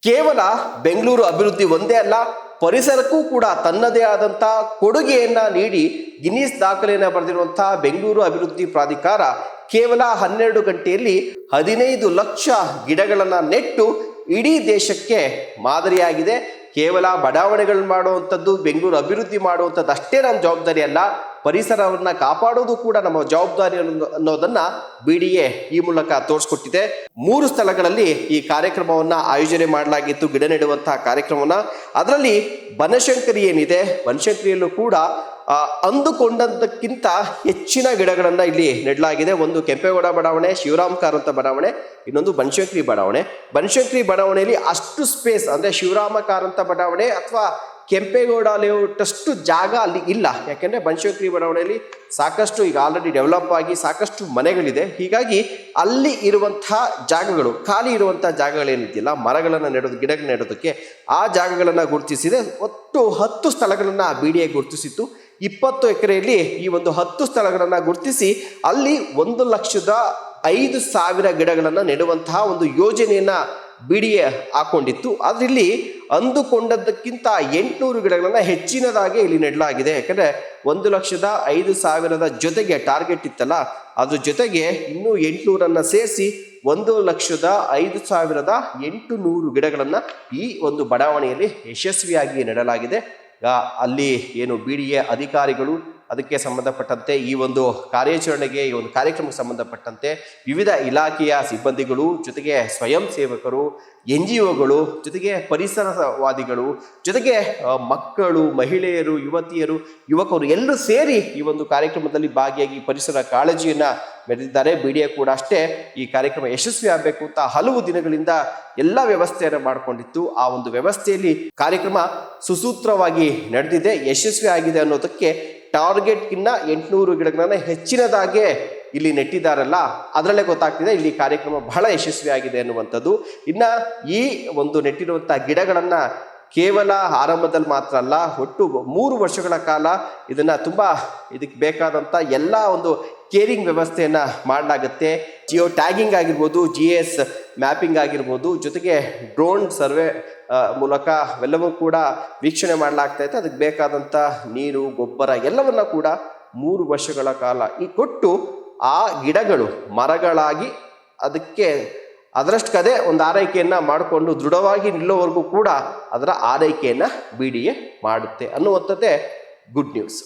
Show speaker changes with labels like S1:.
S1: ಕೇವಲ ಬೆಂಗಳೂರು ಅಭಿವೃದ್ಧಿ ಒಂದೇ ಅಲ್ಲ, ಪರಿಸರಕ್ಕೂ ಕೂಡ ತನ್ನದೇ ಆದಂಥ ಕೊಡುಗೆಯನ್ನ ನೀಡಿ ಗಿನ್ನಿಸ್ ದಾಖಲೆಯನ್ನು ಬರೆದಿರುವಂತಹ ಬೆಂಗಳೂರು ಅಭಿವೃದ್ಧಿ ಪ್ರಾಧಿಕಾರ ಕೇವಲ 12 ಗಂಟೆಯಲ್ಲಿ 15 ಲಕ್ಷ ಗಿಡಗಳನ್ನು ನೆಟ್ಟು ಇಡೀ ದೇಶಕ್ಕೆ ಮಾದರಿಯಾಗಿದೆ. ಕೇವಲ ಬಡಾವಣೆಗಳನ್ನು ಮಾಡುವಂಥದ್ದು, ಬೆಂಗಳೂರು ಅಭಿವೃದ್ಧಿ ಮಾಡುವಂಥದ್ದು ಅಷ್ಟೇ ನಮ್ಮ ಜವಾಬ್ದಾರಿ ಅಲ್ಲ, ಪರಿಸರವನ್ನು ಕಾಪಾಡೋದು ಕೂಡ ನಮ್ಮ ಜವಾಬ್ದಾರಿ ಅನ್ನೋದನ್ನ BDA ಈ ಮೂಲಕ ತೋರಿಸ್ಕೊಟ್ಟಿದೆ. 3 ಸ್ಥಳಗಳಲ್ಲಿ ಈ ಕಾರ್ಯಕ್ರಮವನ್ನು ಆಯೋಜನೆ ಮಾಡಲಾಗಿತ್ತು, ಗಿಡ ನೆಡುವಂತಹ ಕಾರ್ಯಕ್ರಮವನ್ನು. ಅದರಲ್ಲಿ ಬನಶಂಕರಿ ಏನಿದೆ, ಬನಶಂಕರಿಯಲ್ಲೂ ಕೂಡ ಅಂದುಕೊಂಡಂತಕ್ಕಿಂತ ಹೆಚ್ಚಿನ ಗಿಡಗಳನ್ನು ಇಲ್ಲಿ ನೆಡಲಾಗಿದೆ. ಒಂದು ಕೆಂಪೇಗೌಡ ಬಡಾವಣೆ, ಶಿವರಾಮ್ ಕಾರಂತ ಬಡಾವಣೆ, ಇನ್ನೊಂದು ಬನಶಂಕರಿ ಬಡಾವಣೆ. ಬನಶಂಕರಿ ಬಡಾವಣೆಯಲ್ಲಿ ಅಷ್ಟು ಸ್ಪೇಸ್ ಅಂದರೆ ಶಿವರಾಮ ಕಾರಂತ ಬಡಾವಣೆ ಅಥವಾ ಕೆಂಪೇಗೌಡ ಲೇಔಟ್ ಅಷ್ಟು ಜಾಗ ಅಲ್ಲಿ ಇಲ್ಲ. ಯಾಕೆಂದರೆ ಬನಶಂಕರಿ ಬಡಾವಣೆಯಲ್ಲಿ ಸಾಕಷ್ಟು ಈಗ ಆಲ್ರೆಡಿ ಡೆವಲಪ್ ಆಗಿ ಸಾಕಷ್ಟು ಮನೆಗಳಿದೆ. ಹೀಗಾಗಿ ಅಲ್ಲಿ ಇರುವಂತಹ ಜಾಗಗಳು, ಖಾಲಿ ಇರುವಂತಹ ಜಾಗಗಳೇನಿದೆಯಲ್ಲ, ಮರಗಳನ್ನು ನೆಡೋದು, ಗಿಡ ನೆಡೋದಕ್ಕೆ ಆ ಜಾಗಗಳನ್ನು ಗುರುತಿಸಿದೆ. ಒಟ್ಟು 10 ಸ್ಥಳಗಳನ್ನು BDA ಗುರುತಿಸಿತ್ತು. 20 ಎಕರೆಯಲ್ಲಿ ಈ ಒಂದು 10 ಸ್ಥಳಗಳನ್ನು ಗುರುತಿಸಿ ಅಲ್ಲಿ 1,05,000 ಗಿಡಗಳನ್ನು ನೆಡುವಂತಹ ಒಂದು ಯೋಜನೆಯನ್ನ BDA ಹಾಕೊಂಡಿತ್ತು. ಅದರಲ್ಲಿ ಅಂದುಕೊಂಡದ್ದಕ್ಕಿಂತ 800 ಗಿಡಗಳನ್ನು ಹೆಚ್ಚಿನದಾಗಿ ಇಲ್ಲಿ ನೆಡಲಾಗಿದೆ. ಯಾಕಂದರೆ 1,05,000 ಜೊತೆಗೆ ಟಾರ್ಗೆಟ್ ಇತ್ತಲ್ಲ, ಅದ್ರ ಜೊತೆಗೆ ಇನ್ನೂ 800 ಸೇರಿಸಿ 1,05,800 ಗಿಡಗಳನ್ನು ಈ ಒಂದು ಬಡಾವಣೆಯಲ್ಲಿ ಯಶಸ್ವಿಯಾಗಿ ನೆಡಲಾಗಿದೆ. ಅಲ್ಲಿ ಏನು BDA ಅಧಿಕಾರಿಗಳು ಅದಕ್ಕೆ ಸಂಬಂಧಪಟ್ಟಂತೆ ಈ ಒಂದು ಕಾರ್ಯಾಚರಣೆಗೆ, ಈ ಒಂದು ಕಾರ್ಯಕ್ರಮಕ್ಕೆ ಸಂಬಂಧಪಟ್ಟಂತೆ ವಿವಿಧ ಇಲಾಖೆಯ ಸಿಬ್ಬಂದಿಗಳು, ಜೊತೆಗೆ ಸ್ವಯಂ ಸೇವಕರು, NGOಗಳು, ಜೊತೆಗೆ ಪರಿಸರವಾದಿಗಳು, ಜೊತೆಗೆ ಮಕ್ಕಳು, ಮಹಿಳೆಯರು, ಯುವತಿಯರು, ಯುವಕರು ಎಲ್ಲರೂ ಸೇರಿ ಈ ಒಂದು ಕಾರ್ಯಕ್ರಮದಲ್ಲಿ ಭಾಗಿಯಾಗಿ ಪರಿಸರ ಕಾಳಜಿಯನ್ನು ಮೆರೆದಿದ್ದಾರೆ. BDA ಕೂಡ ಅಷ್ಟೇ ಈ ಕಾರ್ಯಕ್ರಮ ಯಶಸ್ವಿ ಆಗಬೇಕು ಅಂತ ಹಲವು ದಿನಗಳಿಂದ ಎಲ್ಲ ವ್ಯವಸ್ಥೆಯನ್ನು ಮಾಡಿಕೊಂಡಿತ್ತು. ಆ ಒಂದು ವ್ಯವಸ್ಥೆಯಲ್ಲಿ ಕಾರ್ಯಕ್ರಮ ಸುಸೂತ್ರವಾಗಿ ನಡೆದಿದೆ, ಯಶಸ್ವಿ ಆಗಿದೆ ಅನ್ನೋದಕ್ಕೆ ಟಾರ್ಗೆಟ್ಗಿನ್ನ 800 ಗಿಡಗಳನ್ನು ಹೆಚ್ಚಿನದಾಗೆ ಇಲ್ಲಿ ನೆಟ್ಟಿದ್ದಾರಲ್ಲ, ಅದರಲ್ಲೇ ಗೊತ್ತಾಗ್ತಿದೆ ಇಲ್ಲಿ ಕಾರ್ಯಕ್ರಮ ಬಹಳ ಯಶಸ್ವಿ ಆಗಿದೆ ಅನ್ನುವಂಥದ್ದು. ಇನ್ನು ಈ ಒಂದು ನೆಟ್ಟಿರುವಂಥ ಗಿಡಗಳನ್ನು ಕೇವಲ ಆರಂಭದಲ್ಲಿ ಮಾತ್ರ ಅಲ್ಲ, ಒಟ್ಟು 3 ವರ್ಷಗಳ ಕಾಲ ಇದಕ್ಕೆ ಬೇಕಾದಂಥ ಎಲ್ಲ ಒಂದು ಕೇರಿಂಗ್ ವ್ಯವಸ್ಥೆಯನ್ನು ಮಾಡಲಾಗುತ್ತೆ. ಜಿಯೋ ಟ್ಯಾಗಿಂಗ್ ಆಗಿರ್ಬೋದು, GIS ಮ್ಯಾಪಿಂಗ್ ಆಗಿರ್ಬೋದು, ಜೊತೆಗೆ ಡ್ರೋನ್ ಸರ್ವೆ ಮೂಲಕ ಎಲ್ಲವೂ ಕೂಡ ವೀಕ್ಷಣೆ ಮಾಡಲಾಗ್ತಾ ಇತ್ತು. ಅದಕ್ಕೆ ಬೇಕಾದಂಥ ನೀರು, ಗೊಬ್ಬರ ಎಲ್ಲವನ್ನ ಕೂಡ 3 ವರ್ಷಗಳ ಕಾಲ ಕೊಟ್ಟು ಆ ಗಿಡಗಳು ಮರಗಳಾಗಿ ಅದಕ್ಕೆ ಅದರಷ್ಟಕ್ಕದೇ ಒಂದು ಆರೈಕೆಯನ್ನು ಮಾಡಿಕೊಂಡು ದೃಢವಾಗಿ ನಿಲ್ಲೋವರೆಗೂ ಕೂಡ ಅದರ ಆರೈಕೆಯನ್ನು BDA ಮಾಡುತ್ತೆ ಅನ್ನುವಂಥದ್ದೇ ಗುಡ್ ನ್ಯೂಸ್.